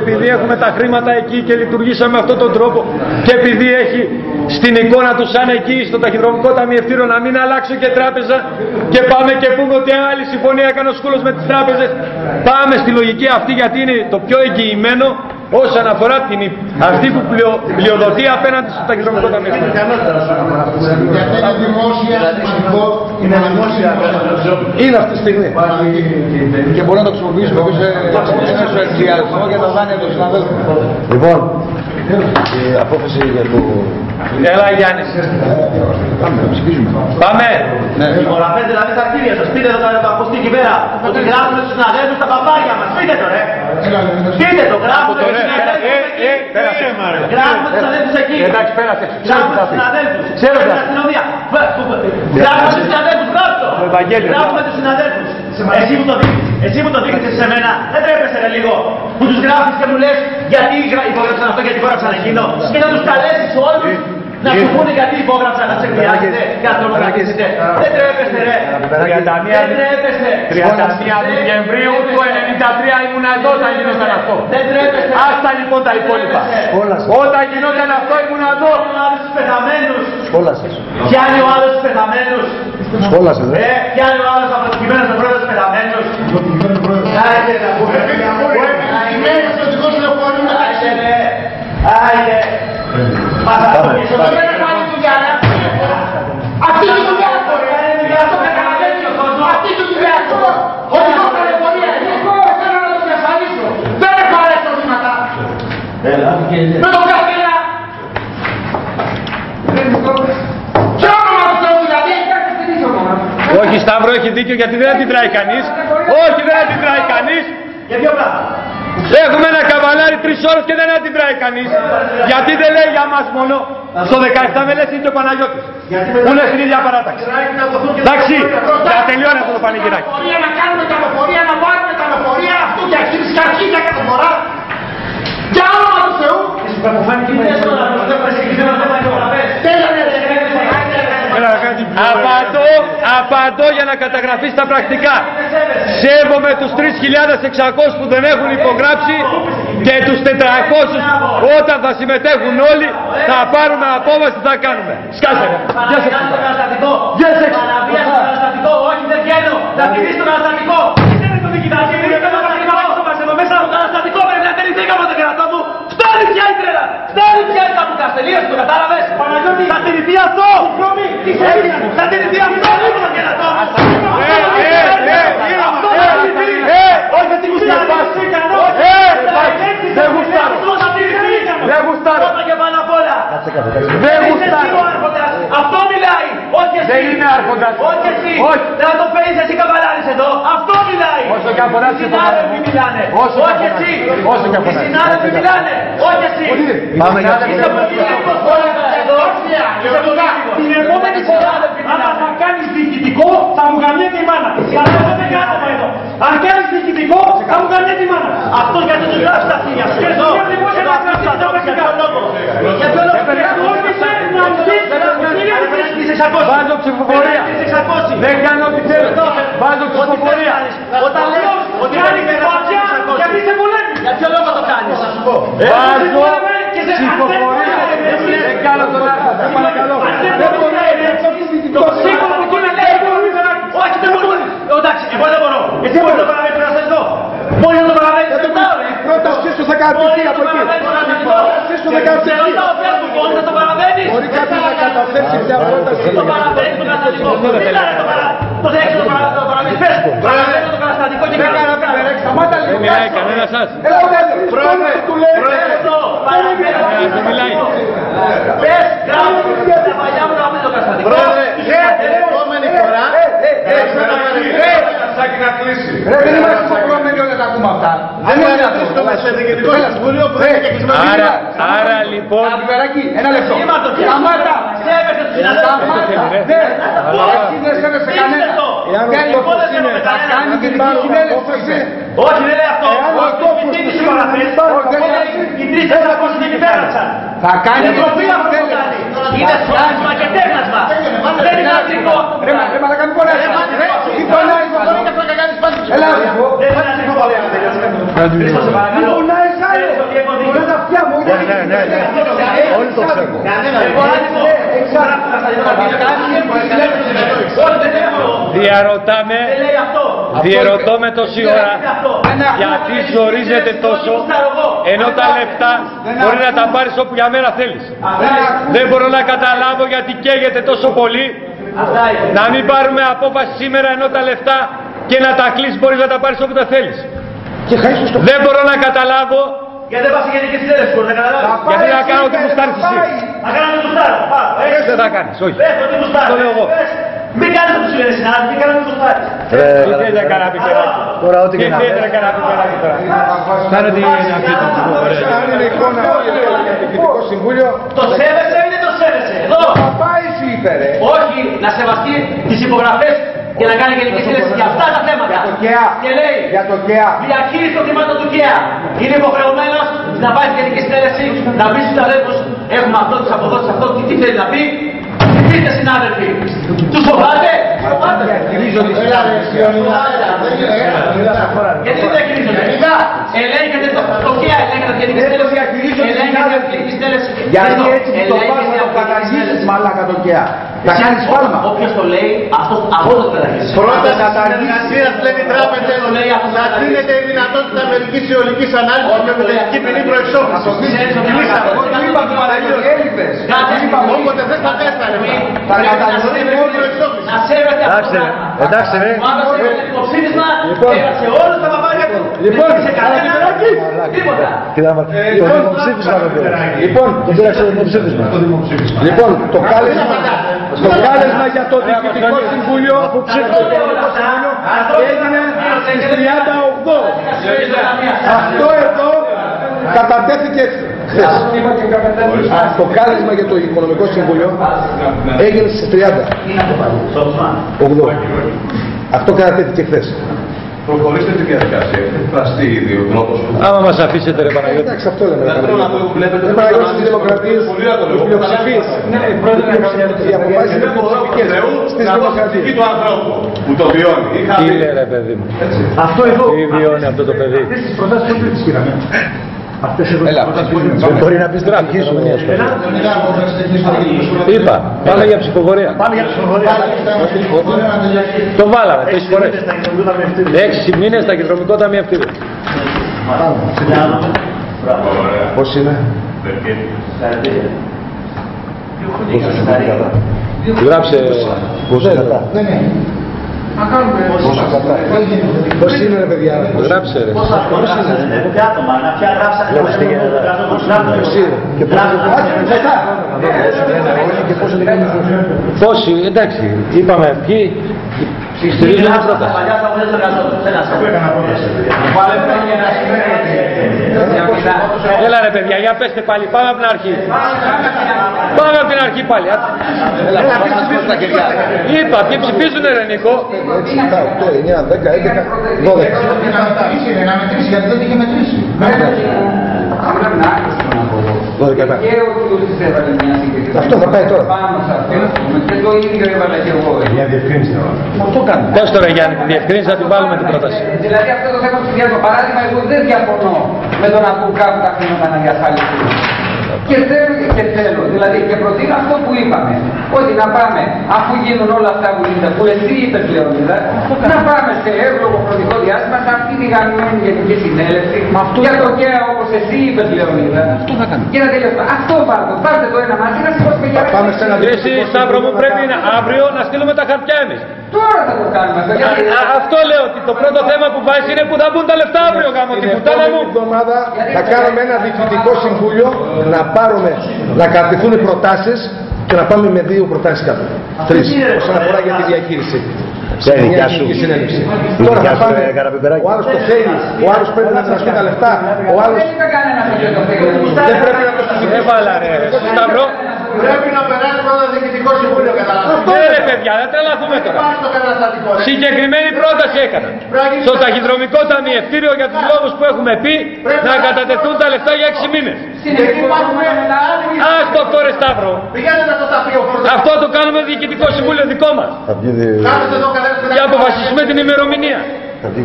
επειδή έχουμε τα χρήματα εκεί και λειτουργήσαμε με αυτόν τον τρόπο και επειδή έχει στην εικόνα του σαν εκεί στο ταχυδρομικό ταμιευτήριο να μην αλλάξω και τράπεζα και πάμε και πούμε ότι άλλη συμφωνία έκανε ο Σκούλος με τις τράπεζες. Πάμε στη λογική αυτή γιατί είναι το πιο εγγυημένο όσον αφορά αυτή που πλειοδοτεί απέναντι στο ταχυδρομικό ταμιευτήριο. Γιατί είναι δημόσια, σημαντικό, είναι δημόσια. Είναι αυτή τη στιγμή. Και μπορεί να το χρησιμοποιήσουμε σε ένα ενθουσιασμό για τα δάνεια των συναδέλφων. Λοιπόν, Η απόφαση για το... έλα Γιάννης. Πάμε, ψηφίζουμε. Πάμε. Υπογραφέτε δηλαδή στα κτίρια σας. Πείτε το από εκεί πέρα. Ότι γράφουμε τους συναδέλφους στα παπάγια μας. Πείτε το ρε. Πείτε το, γράφουμε τους συναδέλφους. Γράφουμε τους συναδέλφους εκεί. Εντάξει, πέρασε. Γράφουμε τους συναδέλφους. Ξέρω στην αστυνομία. Γράφουμε τους συναδέλφους, γράφτο. Γράφουμε τους συναδέλφους. Εσύ που το δείχνεις σε μένα, δεν τρέπεσαι ρε λίγο. Που τους γράφεις και μου λες γιατί υπόγραψαν αυτό, γιατί υπόγραψαν εκείνο. Και να τους καλέσεις όλους να σου πούνε γιατί υπόγραψαν, να σε εκβιάζετε, να τρομοκρατήσετε. Δεν τρέπεστε ρε. Δεν τρέπεστε. 31 Δεκεμβρίου του 1993 ήμουν εδώ όταν γινόταν αυτό. Δεν τρέπεστε. Άστα λοιπόν τα υπόλοιπα. Όταν γινόταν αυτό ήμουν εδώ. Σχόλασες. Πιάνει ο άλλος τους πεθαμένους. Σχόλασες, ρε. Πιάνει ο άλλος αποτυχημένος τον πρόεδρο τους πεθαμένους. Άιτε να πούμε. Άιτε. Μας αυτοκίνησο. Δεν πάλι δουλειά. Αυτή τη δουλειά. Αυτό καταλαβαίνει ο κόσμος. Αυτή τη δουλειά. Όχι εγώ ταλαιπωρία. Εγώ θέλω να το διασφαλίσω. Δεν έχω άλλες προβλήματα. Με τον καθένα. Όχι Σταύρο, έχει δίκιο γιατί δεν αντιδράει κανείς. Όχι, δεν αντιδράει κανείς. Για ποιο πράγμα. Έχουμε ένα καβαλάρι 3 ώρες και δεν αντιδράει κανείς. Γιατί δεν λέει για μας μόνο. Στο 17 με λες είναι και ο Παναγιώτης. Που είναι στην ίδια παράταξη. Εντάξει, θα τελειώνει αυτό το πανηγυράκι. Να κάνουμε τα λεωφορεία, να βάλουμε τα λεωφορεία, αυτού και αρχίδης και αρχίδια κάθε φορά. Για όνομα του Θεού. Απαντώ για να καταγραφεί στα πρακτικά. Σέβομαι τους 3.600 που δεν έχουν υπογράψει και τους 400 όταν θα συμμετέχουν όλοι θα πάρουμε απόφαση τι θα κάνουμε. Σκάσε. Γεια σας. Γεια σας. Όχι δεν βγαίνω. Θα τηρήσει το καταστατικό. Δεν το δικητάκι. Εδώ μέσα από το καταστατικό πρέπει να τελειθήκαμε το κερατό μου. Φτάνει πια η τρέλα! Φτάνει πια η καμπούκας! Τελείωσε το κατάλαβες! Παναγιώτη! Θα τηρηθεί αυτό! Συγγνώμη! Τι έγινε! Θα τηρηθεί αυτό! Λίγο το κερατό μου! Αυτό θα τηρηθεί! Όχι τι γουστάρεις! Δεν γουστάρω! Δεν γουστάρω! Πρώτα και πάνω απ' όλα! Δεν γουστάρω! Αυτό μιλάει! Όχι εσύ! Δεν είναι άρχοντας! Όχι εσύ! Να το φέρεις εσύ καβαλάρης εδώ! Αυτό μιλάει! Όσο και αφορά οι συνάδελφοι μιλάνε! Όχι εσύ! Οι συνάδελφοι μιλάνε! Όχι εσύ! Πάμε για Είσαι πολιτικός εδώ! Την επόμενη φορά άμα θα κάνεις διοικητικό θα μου γαμιέται η μάνα! Αλλά δεν κάθομαι εδώ! Αν κάνεις διοικητικό θα μου γαμιέται η μάνα! Αυτός γιατί του γράφει τα θύμια σου! Και εδώ! Για ποιο λόγο! Βάζω ψηφοφορία! Δεν κάνω ό,τι θέλω! Βάζω ψηφοφορία! Όταν λες ότι κάνεις παπιά γιατί σε πολέμη! Για ποιο λόγο το κάνεις! Βάζω ψηφοφορία! Δεν κάνω τον άρχοντα! Σε παρακαλώ! Δεν μπορώ! Το σήκω από εκεί να λέει! Όχι δεν μπορείς! Εντάξει, εγώ δεν μπορώ! Εσύ μπορείς να το παραβαίνεις να σας δω! Μπορείς να το παραβαίνεις να το δω! Πρώτα σου θα κατευθυνθεί από εκεί. Σου θα κατευθυνθεί. Μπορείς να το παραβαίνεις! Μπορεί κάποιος να καταθέσει μια πρόταση. Το παραβαίνεις το καταστατικό! Το δέχεις το παραβαίνεις! Πες! Παραβαίνεις το καταστατικό και κάνεις! Σταμάτα λίγο. Δεν μιλάει κανένα σας! Πρόεδρε, του λέει. Δεν μιλάει! Πες! Γράφω! Τα παλιά μου να μην το καταστατικό! Πρόεδρε, την επόμενη φορά να κλείσει. Ρε, δεν είμαστε υποχρεωμένοι όλοι να τα ακούμε αυτά. Δεν είναι αυτό το Μεσοδιοικητικό Συμβούλιο που είναι και κλεισμένο. Άρα λοιπόν... Αντιπεράκι, ένα λεπτό. Σταμάτα. Σέβεσαι τους συναδέλφους! Όχι, δεν σέβεσαι κανένα. Θα κάνει και την συνέλευση. Όχι, δεν λέει αυτό! Οι τρεις υπογραφές, οι τρεις εξακόσιοι δεν υπέγραψαν! Θα κάνει Είναι τροφή αυτό που κάνει! Είναι σφράγισμα και τέχνασμα! Δεν είναι αστρικό! Ρε μαλάκα μην πονάς. Τι πονάς αυτό. Δεν είναι αστρικό! Έλα. Δεν είναι αστρικό! Μην πονάς άλλο. Ναι. Όλοι το ξέρουν. Διερωτώ με τόση ώρα γιατί ζορίζεται τόσο, ενώ τα λεφτά μπορεί να τα πάρεις όπου για μέρα θέλεις. Δεν μπορώ να καταλάβω γιατί καίγεται τόσο πολύ. Να μην πάρουμε απόφαση σήμερα, ενώ τα λεφτά και να τα κλείσεις μπορείς να τα πάρεις όπου τα θέλεις. Δεν μπορώ να καταλάβω. Γιατί δεν πας σε γενικές συνέλευσεις, μπορείς να καταλάβεις. Γιατί να κάνω ό,τι μου στάρεις εσύ. Να κάνω ό,τι μου στάρεις. Δεν θα κάνεις, όχι. Πες ό,τι μου στάρεις. Το λέω εγώ. Μην κάνεις ό,τι σου λένε συνάδελφοι, μην κάνεις ό,τι μου στάρεις. Τι θέλει να κάνει πιπεράκι. Τώρα ό,τι και να θέλει να κάνει πιπεράκι τώρα. Σαν ότι είναι αυτή την ψηφοφορία. Αν είναι εικόνα για το Διοικητικό Συμβούλιο. Το σέβεσαι ή δεν το σέβεσαι. Εδώ. Πάει εσύ είπε ρε. Όχι, να σεβαστεί τις υπογραφές και να κάνει γενική συνέλευση για αυτά τα θέματα. Για το ΚΕΑ. Και λέει, Για το ΚΕΑ. διαχείριση των χρημάτων του ΚΕΑ. Είναι υποχρεωμένος να πάει στη γενική συνέλευση, να πει στους αδέλφους, έχουμε αυτό, τους αποδόσεις αυτό, τι θέλει να πει. Πείτε συνάδελφοι, τους φοβάται. Γιατί δεν διαχειρίζονται. Ελέγχεται το ΚΕΑ, ελέγχεται τη γενική συνέλευση. Γιατί έτσι που το πας να το καταργήσεις μαλάκα το ΚΕΑ. Θα κάνεις πάλμα. Όποιος το λέει, αυτό το καταργήσει. Πρώτα συνεργασίας λέει η τράπεζα να δίνεται η δυνατότητα μερικής αιωλικής ανάλυσης με μετοχική ποινή προεξόφληση. Όποτε δεν θα πέθανε. Να σέβεται αυτό. Εντάξει ρε. Ο άλλος έκανε το υποψήφισμα, έγραψε όλους τα παπάρια του. Λοιπόν, σε κανένα τίποτα. Κοίτα μα, το δημοψήφισμα δεν πήρε. Λοιπόν, το πήραξε το δημοψήφισμα. Λοιπόν, το κάλεσμα για το Διοικητικό Συμβούλιο έγινε στις 38. Αυτό εδώ κατατέθηκε χθες. Το κάλεσμα για το Οικονομικό Συμβούλιο έγινε στις 30. 8. Αυτό κατατέθηκε χθες. Προχωρήστε τη διαδικασία. Έχει εκφραστεί ήδη ο τρόπος που. Άμα μας αφήσετε ρε Παναγιώτη. Εντάξει, αυτό λέμε. Δεν παραγωγή στις δημοκρατίες, στις πλειοψηφίες. Οι αποφάσεις είναι πλειοψηφικές στις δημοκρατίες. Του ανθρώπου που το βιώνει. Τι λέει ρε παιδί μου. Αυτό εδώ. Τι βιώνει αυτό το παιδί. Αυτές τις προτάσεις που τις πήραμε. Αυτές εδώ τις προτάσεις. Δεν μπορεί να πεις τραπηγήσουμε. Είπα, πάμε για ψηφοφορία. Το βάλαμε 3 φορές. 6 μήνες ταχυδρομικό ταμιευτήριο. Πώς είναι? Γράψε. Πόσο κατά? Πώς είναι ρε παιδιά? Γράψε ρε. Πόσοι, εντάξει, είπαμε ποιοι στηρίζουν την πρόταση. Έλα ρε παιδιά, για πέστε πάλι, πάμε από την αρχή. Πάμε από την αρχή πάλι. Είπα, ποιοι ψηφίζουν ρε Νίκο. 6, 7, 8, 9, 10, 11, 12. Να μετρήσει γιατί δεν είχε μετρήσει. 12 επά. Αυτό θα πάει τώρα. Μια διευκρίνηση τώρα. Αυτό κάνει. Πες τώρα Γιάννη, τη διευκρίνηση θα την βάλουμε την πρόταση. Δηλαδή αυτό το θέμα του για παράδειγμα, εγώ δεν διαφωνώ με το να πούν κάπου τα χρήματα να διασφαλιστούν. Και θέλω, δηλαδή και προτείνω αυτό που είπαμε, ότι να πάμε, αφού γίνουν όλα αυτά που είναι, που εσύ είπες Λεωνίδα, να πάμε σε εύλογο χρονικό διάστημα σε αυτή τη γαμμένη γενική συνέλευση, για το ΚΕΑ όπως εσύ είπες Λεωνίδα, και να τελειώσουμε. Αυτό πάρτε το ένα μαζί, να σηκώσουμε για να Πάμε σε ένα Εσύ Σταύρο μου πρέπει αύριο να στείλουμε τα χαρτιά εμείς. Τώρα θα το κάνουμε αυτό. Αυτό λέω ότι το πρώτο θέμα που πάει είναι που θα μπουν τα λεφτά αύριο γάμο την πουτάνα μου. Την εβδομάδα θα κάνουμε ένα διοικητικό συμβούλιο να κρατηθούν οι προτάσεις και να πάμε με 2 προτάσεις κάτω. 3 όσον αφορά για τη διαχείριση. Σε μια γενική συνέλευση. Τώρα θα πάμε. Ο άλλος το θέλει, ο άλλος πρέπει να τραστεί τα λεφτά, ο άλλος Δεν είπε κανένα αυτό το θέμα. δεν πρέπει να το συζητήσει. Έβαλα ρε Σταύρο. Πρέπει να περάσει πρώτα το Διοικητικό Συμβούλιο καταλάβει. Ναι ρε παιδιά, δεν τρελαθούμε τώρα. Πάει στο καταστατικό. Συγκεκριμένη πρόταση έκανα. Στο ταχυδρομικό ταμιευτήριο για τους λόγους που έχουμε πει να κατατεθούν τα λεφτά για 6 μήνες. Άστο αυτό ρε Σταύρο. Πηγαίνετε στο ταφείο. Αυτό το κάνουμε διοικητικό συμβούλιο δικό μας. Κάθεστε εδώ καθένα. Και αποφασίσουμε την ημερομηνία. Θα βγει